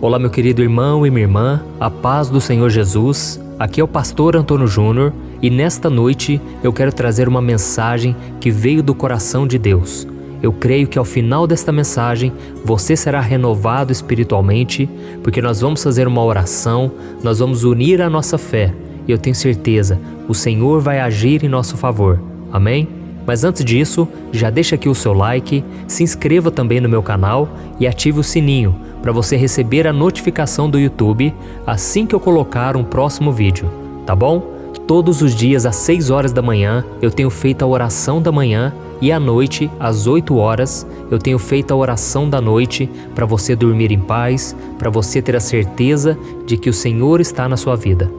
Olá, meu querido irmão e minha irmã, a paz do Senhor Jesus. Aqui é o pastor Antônio Júnior e nesta noite eu quero trazer uma mensagem que veio do coração de Deus. Eu creio que ao final desta mensagem você será renovado espiritualmente, porque nós vamos fazer uma oração, nós vamos unir a nossa fé e eu tenho certeza, o Senhor vai agir em nosso favor. Amém? Mas antes disso, já deixa aqui o seu like, se inscreva também no meu canal e ative o sininho para você receber a notificação do YouTube assim que eu colocar um próximo vídeo, tá bom? Todos os dias às 6 horas da manhã eu tenho feito a oração da manhã e à noite, às 8 horas, eu tenho feito a oração da noite para você dormir em paz, para você ter a certeza de que o Senhor está na sua vida.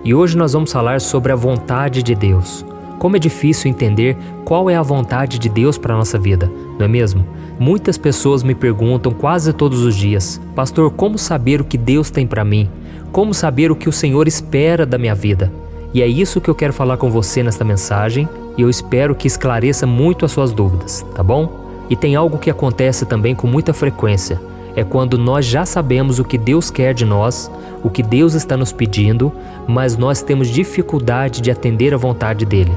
E hoje nós vamos falar sobre a vontade de Deus. Como é difícil entender qual é a vontade de Deus para a nossa vida, não é mesmo? Muitas pessoas me perguntam quase todos os dias: Pastor, como saber o que Deus tem para mim? Como saber o que o Senhor espera da minha vida? E é isso que eu quero falar com você nesta mensagem e eu espero que esclareça muito as suas dúvidas, tá bom? E tem algo que acontece também com muita frequência. É quando nós já sabemos o que Deus quer de nós, o que Deus está nos pedindo, mas nós temos dificuldade de atender à vontade dele.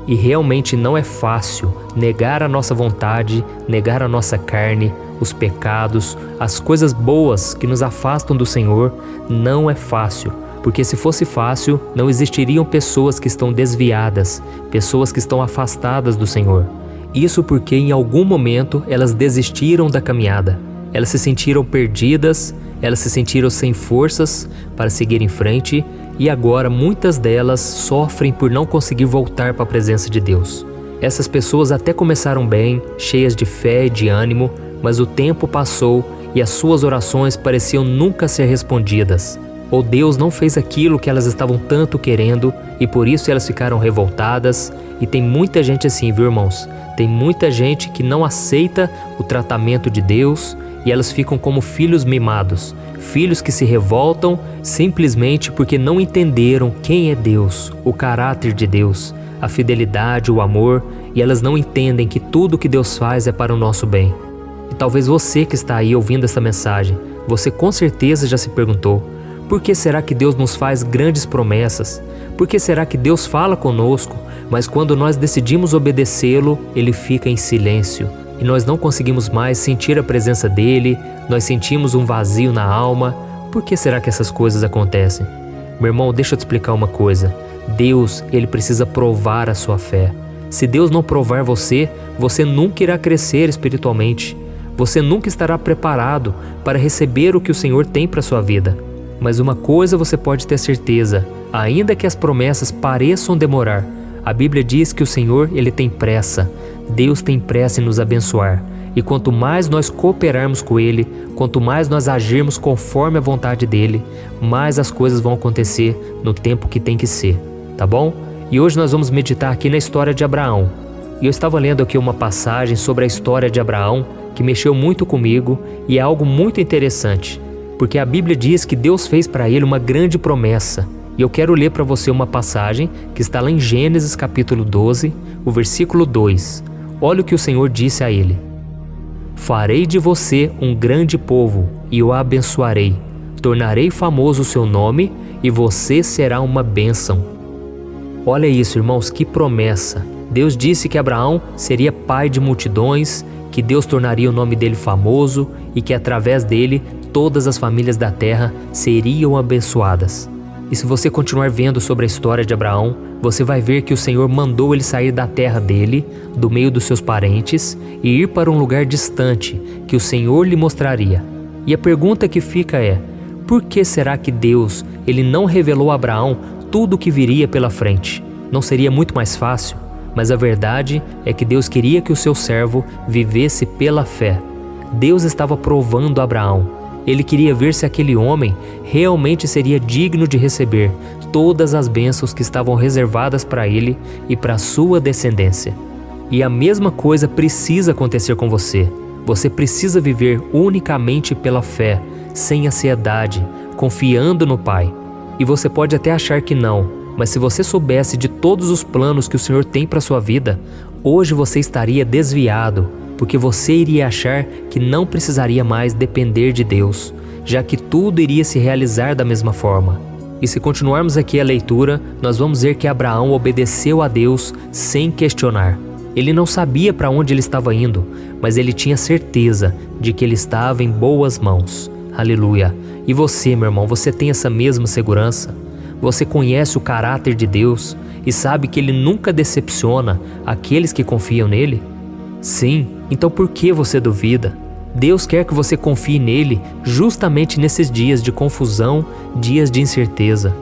E realmente não é fácil negar a nossa vontade, negar a nossa carne, os pecados, as coisas boas que nos afastam do Senhor. Não é fácil, porque se fosse fácil, não existiriam pessoas que estão desviadas, pessoas que estão afastadas do Senhor. Isso porque em algum momento elas desistiram da caminhada. Elas se sentiram perdidas, elas se sentiram sem forças para seguir em frente e agora muitas delas sofrem por não conseguir voltar para a presença de Deus. Essas pessoas até começaram bem, cheias de fé e de ânimo, mas o tempo passou e as suas orações pareciam nunca ser respondidas. Ou Deus não fez aquilo que elas estavam tanto querendo e por isso elas ficaram revoltadas. E tem muita gente assim, viu, irmãos? Tem muita gente que não aceita o tratamento de Deus e elas ficam como filhos mimados, filhos que se revoltam simplesmente porque não entenderam quem é Deus, o caráter de Deus, a fidelidade, o amor, e elas não entendem que tudo que Deus faz é para o nosso bem. E talvez você que está aí ouvindo essa mensagem, você com certeza já se perguntou: por que será que Deus nos faz grandes promessas? Por que será que Deus fala conosco, mas quando nós decidimos obedecê-lo, Ele fica em silêncio? E nós não conseguimos mais sentir a presença dele, nós sentimos um vazio na alma. Por que será que essas coisas acontecem? Meu irmão, deixa eu te explicar uma coisa. Deus, Ele precisa provar a sua fé. Se Deus não provar você, você nunca irá crescer espiritualmente. Você nunca estará preparado para receber o que o Senhor tem para a sua vida. Mas uma coisa você pode ter certeza, ainda que as promessas pareçam demorar, a Bíblia diz que o Senhor, Ele tem pressa. Deus tem pressa em nos abençoar. E quanto mais nós cooperarmos com Ele, quanto mais nós agirmos conforme a vontade dEle, mais as coisas vão acontecer no tempo que tem que ser, tá bom? E hoje nós vamos meditar aqui na história de Abraão. E eu estava lendo aqui uma passagem sobre a história de Abraão que mexeu muito comigo e é algo muito interessante. Porque a Bíblia diz que Deus fez para ele uma grande promessa. E eu quero ler para você uma passagem que está lá em Gênesis capítulo 12, o versículo 2. Olha o que o Senhor disse a ele: farei de você um grande povo e o abençoarei. Tornarei famoso o seu nome e você será uma bênção. Olha isso, irmãos, que promessa. Deus disse que Abraão seria pai de multidões, que Deus tornaria o nome dele famoso e que através dele todas as famílias da terra seriam abençoadas. E se você continuar vendo sobre a história de Abraão, você vai ver que o Senhor mandou ele sair da terra dele, do meio dos seus parentes, e ir para um lugar distante, que o Senhor lhe mostraria. E a pergunta que fica é: por que será que Deus, Ele não revelou a Abraão tudo o que viria pela frente? Não seria muito mais fácil? Mas a verdade é que Deus queria que o seu servo vivesse pela fé. Deus estava provando Abraão. Ele queria ver se aquele homem realmente seria digno de receber todas as bênçãos que estavam reservadas para ele e para sua descendência. E a mesma coisa precisa acontecer com você. Você precisa viver unicamente pela fé, sem ansiedade, confiando no Pai. E você pode até achar que não, mas se você soubesse de todos os planos que o Senhor tem para sua vida, hoje você estaria desviado, porque você iria achar que não precisaria mais depender de Deus, já que tudo iria se realizar da mesma forma. E se continuarmos aqui a leitura, nós vamos ver que Abraão obedeceu a Deus sem questionar. Ele não sabia para onde ele estava indo, mas ele tinha certeza de que ele estava em boas mãos. Aleluia! E você, meu irmão, você tem essa mesma segurança? Você conhece o caráter de Deus e sabe que Ele nunca decepciona aqueles que confiam nele? Sim, então por que você duvida? Deus quer que você confie nele justamente nesses dias de confusão, dias de incerteza.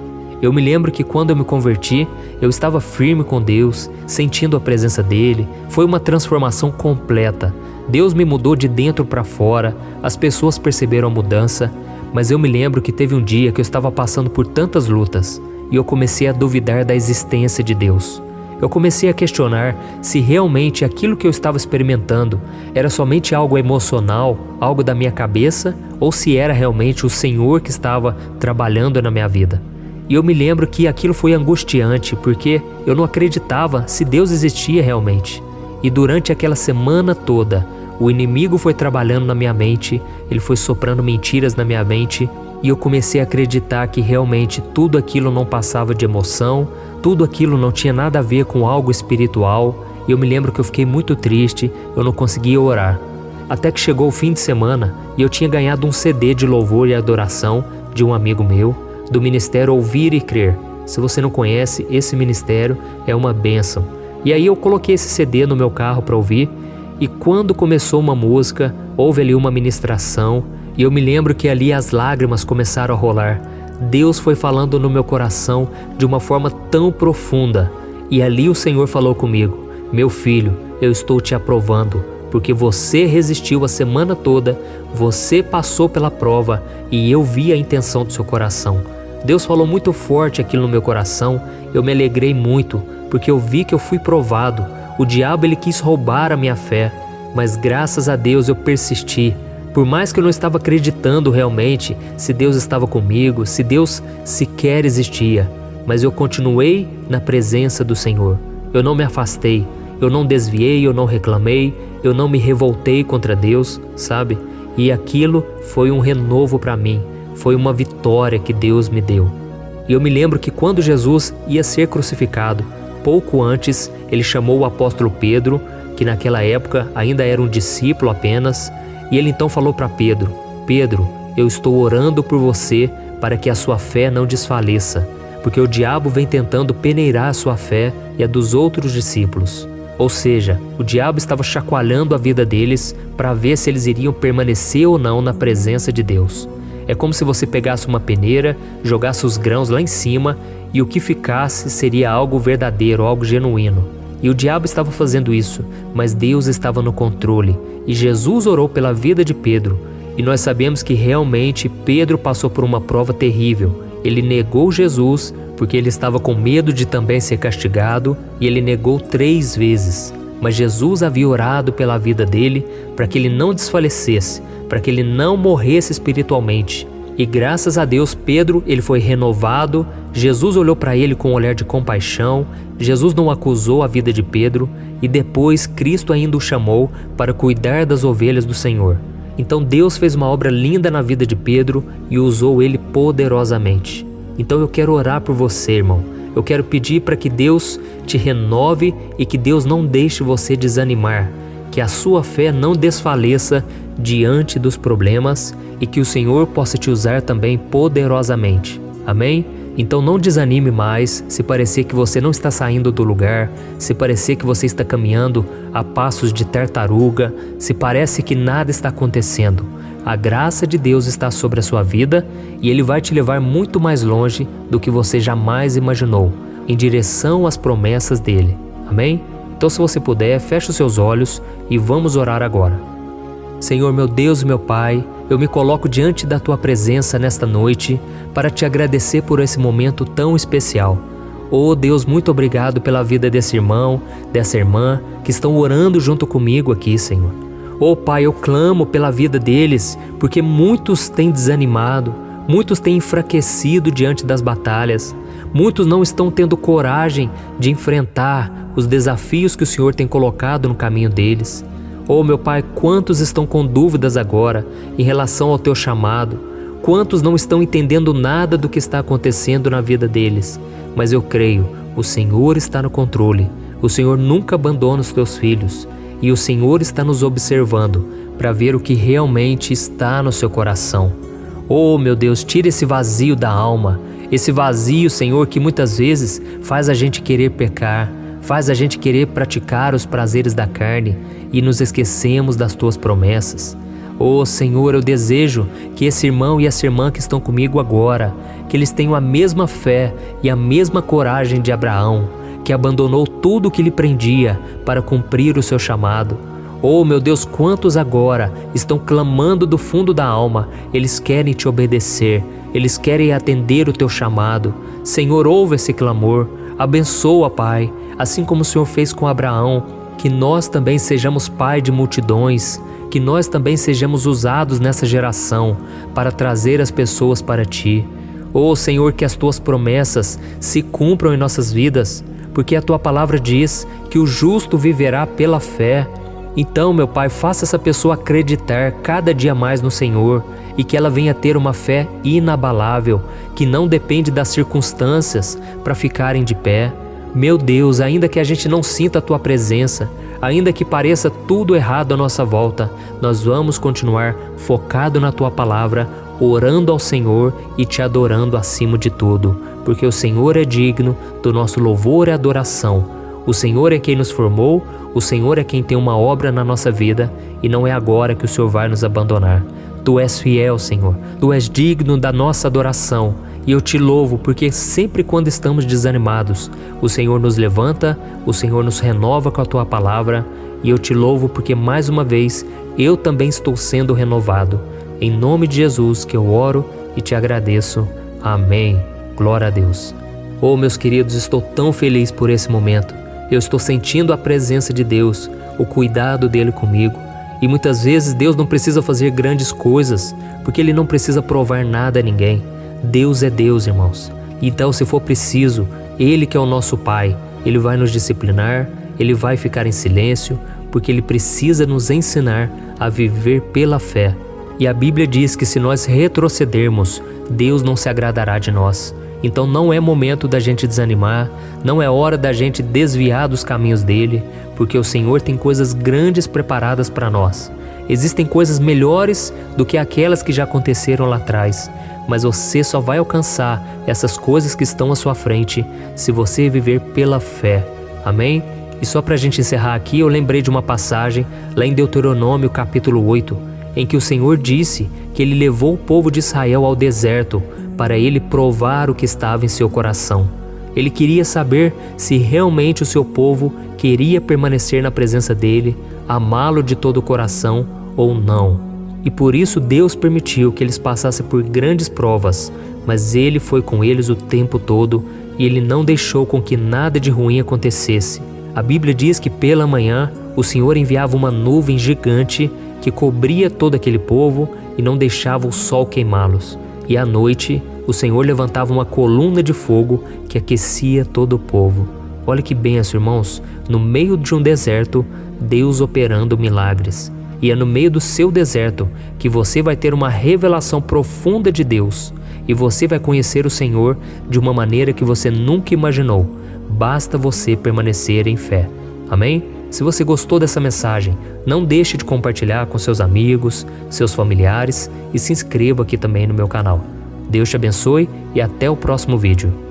Eu me lembro que quando eu me converti, eu estava firme com Deus, sentindo a presença dele. Foi uma transformação completa. Deus me mudou de dentro para fora, as pessoas perceberam a mudança, mas eu me lembro que teve um dia que eu estava passando por tantas lutas e eu comecei a duvidar da existência de Deus. Eu comecei a questionar se realmente aquilo que eu estava experimentando era somente algo emocional, algo da minha cabeça, ou se era realmente o Senhor que estava trabalhando na minha vida. E eu me lembro que aquilo foi angustiante, porque eu não acreditava se Deus existia realmente. E durante aquela semana toda, o inimigo foi trabalhando na minha mente, ele foi soprando mentiras na minha mente, e eu comecei a acreditar que realmente tudo aquilo não passava de emoção, tudo aquilo não tinha nada a ver com algo espiritual, e eu me lembro que eu fiquei muito triste, eu não conseguia orar. Até que chegou o fim de semana e eu tinha ganhado um CD de louvor e adoração de um amigo meu, do Ministério Ouvir e Crer. Se você não conhece, esse ministério é uma bênção. E aí eu coloquei esse CD no meu carro para ouvir, e quando começou uma música, houve ali uma ministração, e eu me lembro que ali as lágrimas começaram a rolar. Deus foi falando no meu coração de uma forma tão profunda, e ali o Senhor falou comigo: meu filho, eu estou te aprovando, porque você resistiu a semana toda, você passou pela prova e eu vi a intenção do seu coração. Deus falou muito forte aquilo no meu coração, eu me alegrei muito, porque eu vi que eu fui provado. O diabo ele quis roubar a minha fé, mas graças a Deus eu persisti. Por mais que eu não estava acreditando realmente se Deus estava comigo, se Deus sequer existia, mas eu continuei na presença do Senhor. Eu não me afastei, eu não desviei, eu não reclamei, eu não me revoltei contra Deus, sabe? E aquilo foi um renovo para mim, foi uma vitória que Deus me deu. E eu me lembro que quando Jesus ia ser crucificado, pouco antes ele chamou o apóstolo Pedro, que naquela época ainda era um discípulo apenas, e ele então falou para Pedro: Pedro, eu estou orando por você para que a sua fé não desfaleça, porque o diabo vem tentando peneirar a sua fé e a dos outros discípulos. Ou seja, o diabo estava chacoalhando a vida deles para ver se eles iriam permanecer ou não na presença de Deus. É como se você pegasse uma peneira, jogasse os grãos lá em cima e o que ficasse seria algo verdadeiro, algo genuíno. E o diabo estava fazendo isso, mas Deus estava no controle. E Jesus orou pela vida de Pedro. E nós sabemos que realmente Pedro passou por uma prova terrível. Ele negou Jesus porque ele estava com medo de também ser castigado, e ele negou 3 vezes. Mas Jesus havia orado pela vida dele para que ele não desfalecesse, para que ele não morresse espiritualmente. E graças a Deus, Pedro ele foi renovado. Jesus olhou para ele com um olhar de compaixão. Jesus não acusou a vida de Pedro, e depois Cristo ainda o chamou para cuidar das ovelhas do Senhor. Então Deus fez uma obra linda na vida de Pedro e usou ele poderosamente. Então eu quero orar por você, irmão. Eu quero pedir para que Deus te renove e que Deus não deixe você desanimar, que a sua fé não desfaleça diante dos problemas e que o Senhor possa te usar também poderosamente. Amém? Então não desanime mais se parecer que você não está saindo do lugar, se parecer que você está caminhando a passos de tartaruga, se parece que nada está acontecendo. A graça de Deus está sobre a sua vida e Ele vai te levar muito mais longe do que você jamais imaginou, em direção às promessas dEle. Amém? Então se você puder, feche os seus olhos e vamos orar agora. Senhor, meu Deus e meu Pai, eu me coloco diante da Tua presença nesta noite para Te agradecer por esse momento tão especial. Oh Deus, muito obrigado pela vida desse irmão, dessa irmã que estão orando junto comigo aqui, Senhor. Oh Pai, eu clamo pela vida deles, porque muitos têm desanimado, muitos têm enfraquecido diante das batalhas, muitos não estão tendo coragem de enfrentar os desafios que o Senhor tem colocado no caminho deles. Oh meu Pai, quantos estão com dúvidas agora em relação ao Teu chamado? quantos não estão entendendo nada do que está acontecendo na vida deles. Mas eu creio, o Senhor está no controle. O Senhor nunca abandona os teus filhos. E o Senhor está nos observando para ver o que realmente está no seu coração. Oh, meu Deus, tira esse vazio da alma. Esse vazio, Senhor, que muitas vezes faz a gente querer pecar, faz a gente querer praticar os prazeres da carne e nos esquecemos das tuas promessas. Oh, Senhor, eu desejo que esse irmão e essa irmã que estão comigo agora, que eles tenham a mesma fé e a mesma coragem de Abraão, que abandonou tudo o que lhe prendia para cumprir o seu chamado. Oh, meu Deus, quantos agora estão clamando do fundo da alma, eles querem te obedecer, eles querem atender o teu chamado. Senhor, ouve esse clamor, abençoa, Pai, assim como o Senhor fez com Abraão, que nós também sejamos pai de multidões, que nós também sejamos usados nessa geração para trazer as pessoas para Ti. Oh, Senhor, que as Tuas promessas se cumpram em nossas vidas, porque a Tua palavra diz que o justo viverá pela fé. Então, meu Pai, faça essa pessoa acreditar cada dia mais no Senhor e que ela venha ter uma fé inabalável, que não depende das circunstâncias para ficarem de pé. Meu Deus, ainda que a gente não sinta a Tua presença, ainda que pareça tudo errado à nossa volta, nós vamos continuar focado na Tua palavra, orando ao Senhor e Te adorando acima de tudo, porque o Senhor é digno do nosso louvor e adoração. O Senhor é quem nos formou, o Senhor é quem tem uma obra na nossa vida e não é agora que o Senhor vai nos abandonar. Tu és fiel, Senhor, Tu és digno da nossa adoração. E eu Te louvo porque sempre quando estamos desanimados, o Senhor nos levanta, o Senhor nos renova com a Tua palavra. E eu Te louvo porque mais uma vez eu também estou sendo renovado. Em nome de Jesus que eu oro e Te agradeço. Amém. Glória a Deus. Oh, meus queridos, estou tão feliz por esse momento. Eu estou sentindo a presença de Deus, o cuidado dEle comigo. E muitas vezes Deus não precisa fazer grandes coisas, porque Ele não precisa provar nada a ninguém. Deus é Deus, irmãos. Então, se for preciso, Ele que é o nosso Pai, Ele vai nos disciplinar, Ele vai ficar em silêncio, porque Ele precisa nos ensinar a viver pela fé. E a Bíblia diz que se nós retrocedermos, Deus não se agradará de nós. Então não é momento da gente desanimar, não é hora da gente desviar dos caminhos dEle, porque o Senhor tem coisas grandes preparadas para nós. Existem coisas melhores do que aquelas que já aconteceram lá atrás, mas você só vai alcançar essas coisas que estão à sua frente se você viver pela fé. Amém? E só para a gente encerrar aqui, eu lembrei de uma passagem lá em Deuteronômio capítulo 8, em que o Senhor disse que Ele levou o povo de Israel ao deserto para Ele provar o que estava em seu coração. Ele queria saber se realmente o seu povo queria permanecer na presença dEle, amá-lo de todo o coração ou não. E por isso Deus permitiu que eles passassem por grandes provas, mas Ele foi com eles o tempo todo e Ele não deixou com que nada de ruim acontecesse. A Bíblia diz que pela manhã o Senhor enviava uma nuvem gigante que cobria todo aquele povo e não deixava o sol queimá-los. E à noite o Senhor levantava uma coluna de fogo que aquecia todo o povo. Olha que benção, irmãos, no meio de um deserto, Deus operando milagres. E é no meio do seu deserto que você vai ter uma revelação profunda de Deus. E você vai conhecer o Senhor de uma maneira que você nunca imaginou. Basta você permanecer em fé. Amém? Se você gostou dessa mensagem, não deixe de compartilhar com seus amigos, seus familiares e se inscreva aqui também no meu canal. Deus te abençoe e até o próximo vídeo.